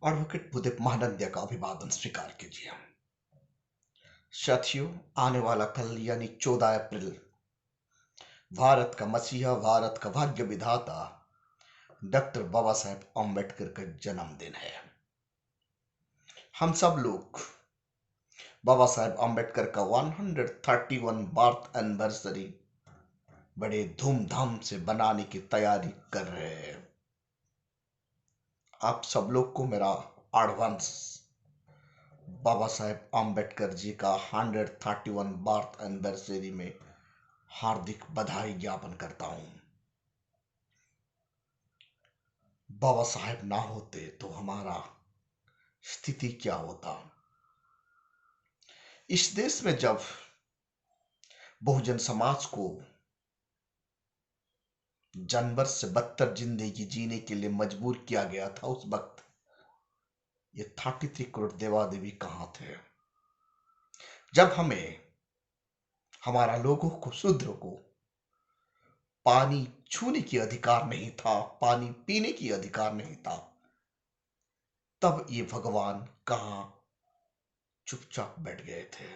Advocate Bhudev Mahanandia का अभिवादन स्वीकार कीजिए। साथियों, आने वाला कल यानी 14 अप्रैल भारत का मसीहा, भारत का भाग्य विधाता डॉक्टर बाबा साहेब अम्बेडकर का जन्मदिन है। हम सब लोग बाबा साहेब अम्बेडकर का 131 बर्थ एनिवर्सरी बड़े धूमधाम से बनाने की तैयारी कर रहे हैं। आप सब लोग को मेरा एडवांस बाबा साहेब अम्बेडकर जी का 131 बर्थ एनिवर्सरी में हार्दिक बधाई ज्ञापन करता हूं। बाबा साहेब ना होते तो हमारा स्थिति क्या होता। इस देश में जब बहुजन समाज को जानवर से बदतर जिंदगी जीने के लिए मजबूर किया गया था, उस वक्त ये 33 करोड़ देवा देवी कहां थे? जब हमें, हमारा लोगों को, शूद्र को पानी छूने की अधिकार नहीं था, पानी पीने की अधिकार नहीं था, तब ये भगवान कहां चुपचाप बैठ गए थे?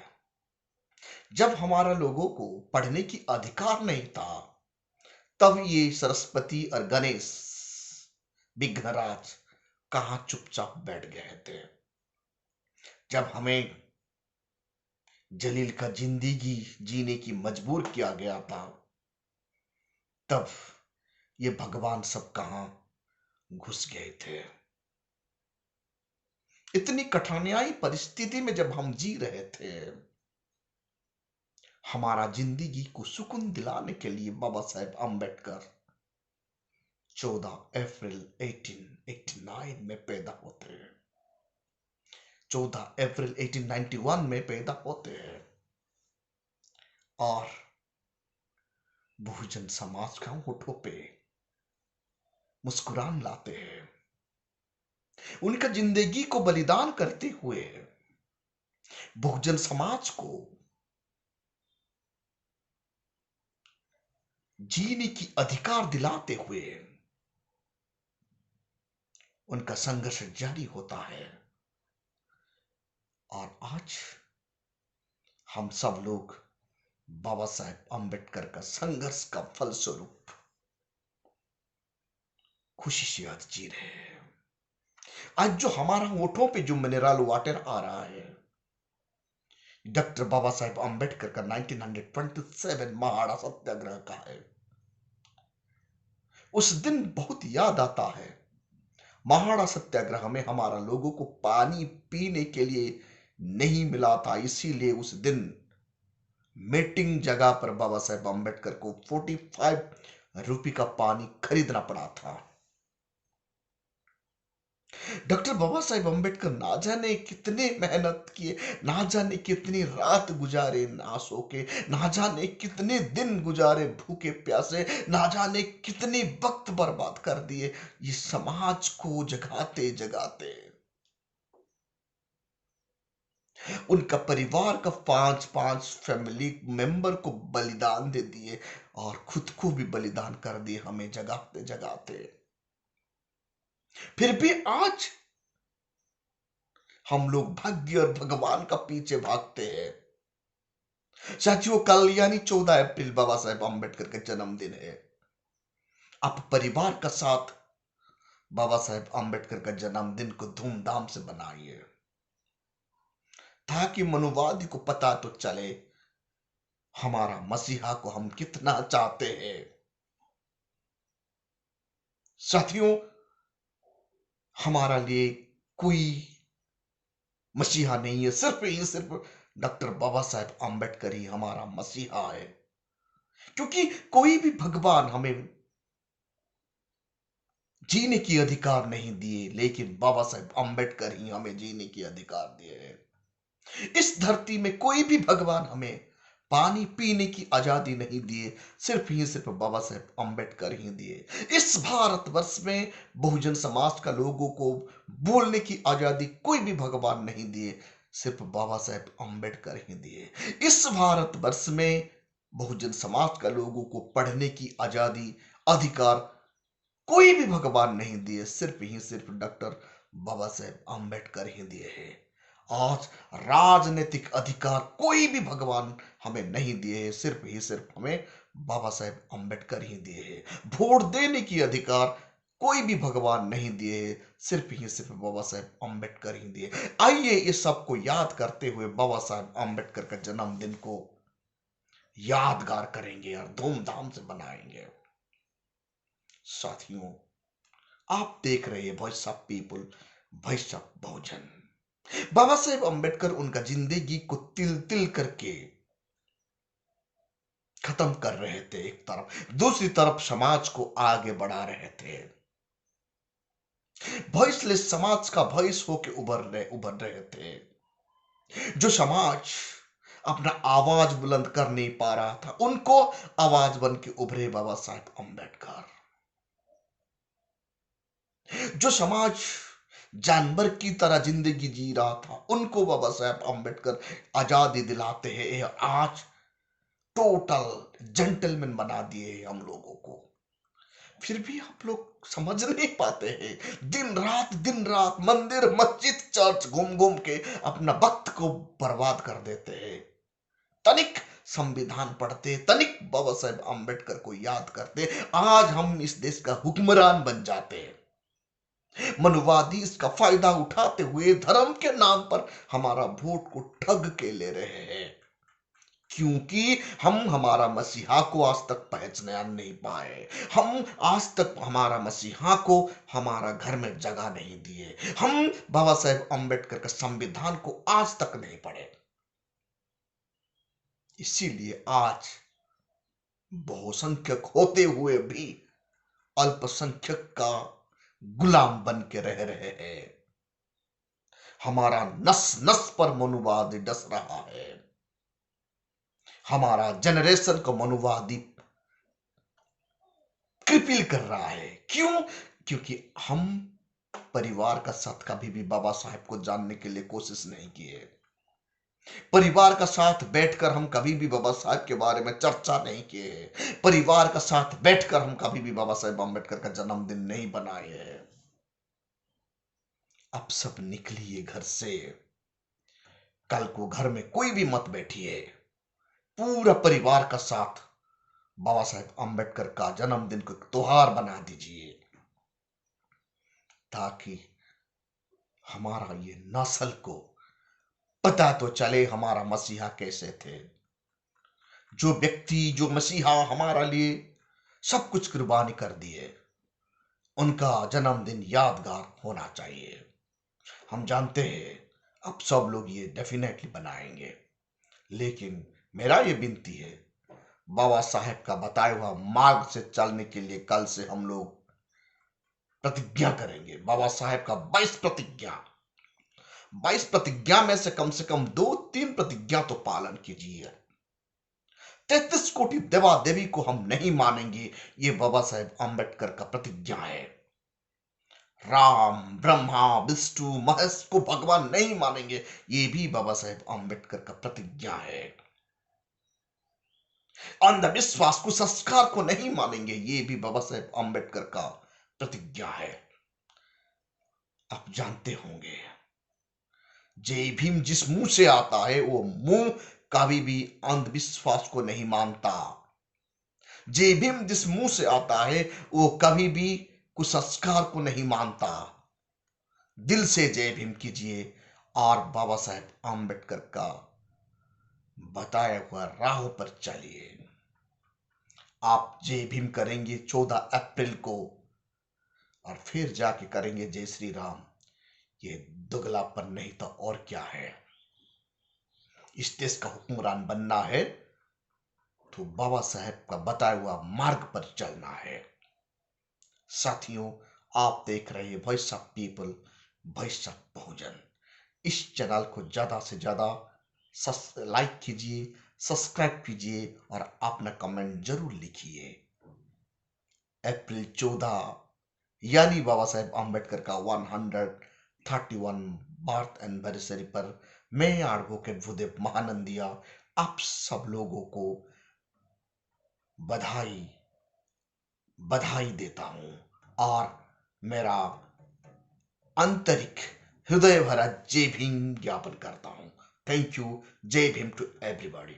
जब हमारा लोगों को पढ़ने की अधिकार नहीं था, तब ये सरस्वती और गणेश, विघ्नराज कहां चुपचाप बैठ गए थे? जब हमें जलील का जिंदगी जीने की मजबूर किया गया था, तब ये भगवान सब कहां घुस गए थे? इतनी कठिनाई परिस्थिति में जब हम जी रहे थे, हमारा जिंदगी को सुकून दिलाने के लिए बाबा साहेब अम्बेडकर 14 अप्रैल 1889 में पैदा होते हैं, 14 अप्रैल 1891 में पैदा होते हैं और बहुजन समाज का होठों पे मुस्कुरान लाते हैं। उनका जिंदगी को बलिदान करते हुए बहुजन समाज को जीने की अधिकार दिलाते हुए उनका संघर्ष जारी होता है। और आज हम सब लोग बाबा साहेब अम्बेडकर का संघर्ष का फलस्वरूप खुशी से आज जी रहे हैं। आज जो हमारा होठों पे जो मिनरल वाटर आ रहा है, डॉक्टर बाबा साहेब अम्बेडकर का 1927 महाड़ा सत्याग्रह का है। उस दिन बहुत याद आता है। महाड़ा सत्याग्रह में हमारा लोगों को पानी पीने के लिए नहीं मिला था, इसीलिए उस दिन मीटिंग जगह पर बाबा साहेब अम्बेडकर को 45 रुपए का पानी खरीदना पड़ा था। डॉक्टर बाबा साहेब अम्बेडकर ना जाने कितने मेहनत किए, ना जाने कितनी रात गुजारे ना सो के, ना जाने कितने दिन गुजारे भूखे प्यासे, ना जाने कितने वक्त बर्बाद कर दिए ये समाज को जगाते जगाते। उनका परिवार का 5-5 फैमिली मेंबर को बलिदान दे दिए और खुद को भी बलिदान कर दिए हमें जगाते जगाते। फिर भी आज हम लोग भाग्य और भगवान का पीछे भागते हैं। साथियों, कल यानी 14 अप्रैल बाबा साहेब अम्बेडकर का जन्मदिन है। आप परिवार का साथ बाबा साहेब अम्बेडकर का जन्मदिन को धूमधाम से बनाइए, ताकि मनुवादी को पता तो चले हमारा मसीहा को हम कितना चाहते हैं। साथियों, हमारा लिए कोई मसीहा नहीं है, सिर्फ डॉक्टर बाबा साहेब अम्बेडकर ही हमारा मसीहा है। क्योंकि कोई भी भगवान हमें जीने की अधिकार नहीं दिए, लेकिन बाबा साहेब अम्बेडकर ही हमें जीने की अधिकार दिए हैं। इस धरती में कोई भी भगवान हमें पानी पीने की आजादी नहीं दिए, सिर्फ बाबा साहेब अम्बेडकर ही दिए। इस भारतवर्ष में बहुजन समाज का लोगों को बोलने की आजादी कोई भी भगवान नहीं दिए, सिर्फ बाबा साहेब अम्बेडकर ही दिए। इस भारतवर्ष में बहुजन समाज का लोगों को पढ़ने की आजादी, अधिकार कोई भी भगवान नहीं दिए, सिर्फ ही सिर्फ डॉक्टर बाबा साहेब आम्बेडकर ही दिए हैं। आज राजनीतिक अधिकार कोई भी भगवान हमें नहीं दिए हैं, सिर्फ ही सिर्फ हमें बाबा साहेब आम्बेडकर ही दिए हैं। वोट देने की अधिकार कोई भी भगवान नहीं दिए हैं, सिर्फ ही सिर्फ बाबा साहेब आम्बेडकर ही दिए। आइए इस सबको याद करते हुए बाबा साहेब आम्बेडकर का जन्मदिन को यादगार करेंगे और धूमधाम से बनाएंगे। साथियों, आप देख रहे हैं voice of people, voice of Bahujan. Baba Saheb Ambedkar उनका जिंदगी को तिल तिल करके खत्म कर रहे थे एक तरफ, दूसरी तरफ समाज को आगे बढ़ा रहे थे। वॉइसलेस समाज का वॉइस होके उभर रहे थे। जो समाज अपना आवाज बुलंद कर नहीं पा रहा था, उनको आवाज बन के उभरे बाबा साहेब अम्बेडकर। जो समाज जानवर की तरह जिंदगी जी रहा था, उनको बाबा साहेब अम्बेडकर आजादी दिलाते हैं और आज टोटल जेंटलमैन बना दिए हैं हम लोगों को। फिर भी आप लोग समझ नहीं पाते हैं। दिन रात मंदिर मस्जिद चर्च घूम घूम के अपना वक्त को बर्बाद कर देते हैं। तनिक संविधान पढ़ते, तनिक बाबा साहेब अम्बेडकर को याद करते, आज हम इस देश का हुक्मरान बन जाते हैं। मनुवादी इसका फायदा उठाते हुए धर्म के नाम पर हमारा वोट को ठग के ले रहे हैं, क्योंकि हम हमारा मसीहा को आज तक पहचान नहीं पाए। हम आज तक हमारा मसीहा को हमारा घर में जगह नहीं दिए। हम बाबा साहेब अम्बेडकर का संविधान को आज तक नहीं पढ़े। इसीलिए आज बहुसंख्यक होते हुए भी अल्पसंख्यक का गुलाम बन के रह रहे हैं। हमारा नस नस पर मनुवादी डस रहा है। हमारा जनरेशन को मनुवादी कृपिल कर रहा है। क्यों? क्योंकि हम परिवार का साथ कभी भी बाबा साहेब को जानने के लिए कोशिश नहीं किए। परिवार का साथ बैठकर हम कभी भी बाबा साहेब के बारे में चर्चा नहीं किए। परिवार का साथ बैठकर हम कभी भी बाबा साहेब अम्बेडकर का जन्मदिन नहीं बनाए हैं। अब सब निकलिए घर से। कल को घर में कोई भी मत बैठिए, पूरा परिवार का साथ बाबा साहेब अम्बेडकर का जन्मदिन को त्योहार बना दीजिए, ताकि हमारा ये नस्ल को पता तो चले हमारा मसीहा कैसे थे। जो व्यक्ति, जो मसीहा हमारा लिए सब कुछ कुर्बानी कर दिए, उनका जन्मदिन यादगार होना चाहिए। हम जानते हैं अब सब लोग ये डेफिनेटली बनाएंगे, लेकिन मेरा ये विनती है, बाबा साहेब का बताया हुआ मार्ग से चलने के लिए कल से हम लोग प्रतिज्ञा करेंगे। बाबा साहेब का 22 प्रतिज्ञा में से कम 2-3 प्रतिज्ञा तो पालन कीजिए। 33 कोटि देवा देवी को हम नहीं मानेंगे, ये बाबा साहेब अम्बेडकर का प्रतिज्ञा है। राम, ब्रह्मा, विष्णु, महेश को भगवान नहीं मानेंगे, ये भी बाबा साहेब अम्बेडकर का प्रतिज्ञा है। अंधविश्वास, कुसंस्कार को नहीं मानेंगे, ये भी बाबा साहेब अम्बेडकर का प्रतिज्ञा है। आप जानते होंगे, जय भीम जिस मुंह से आता है वो मुंह कभी भी अंधविश्वास को नहीं मानता। जय भीम जिस मुंह से आता है वो कभी भी कुसंस्कार को नहीं मानता। दिल से जय भीम कीजिए और बाबा साहेब अम्बेडकर का बताया हुआ राह पर चलिए। आप जय भीम करेंगे 14 अप्रैल को, और फिर जाके करेंगे जय श्री राम। ये दुगलापन नहीं तो और क्या है। इस देश का हुक्मरान बनना है तो बाबा साहेब का बताया हुआ मार्ग पर चलना है। साथियों, आप देख रहे हैं voice of people, voice of Bahujan. इस चैनल को ज्यादा से ज्यादा लाइक कीजिए, सब्सक्राइब कीजिए और अपना कमेंट जरूर लिखिए। अप्रैल 14 यानी बाबा साहेब अम्बेडकर का 131 बर्थ एनिवर्सरी पर मैं एडवोकेट भूदेव महानंदिया आप सब लोगों को बधाई देता हूं और मेरा आंतरिक हृदय भरा जय भीम ज्ञापन करता हूं। Thank you. जय भीम टू एवरीबॉडी।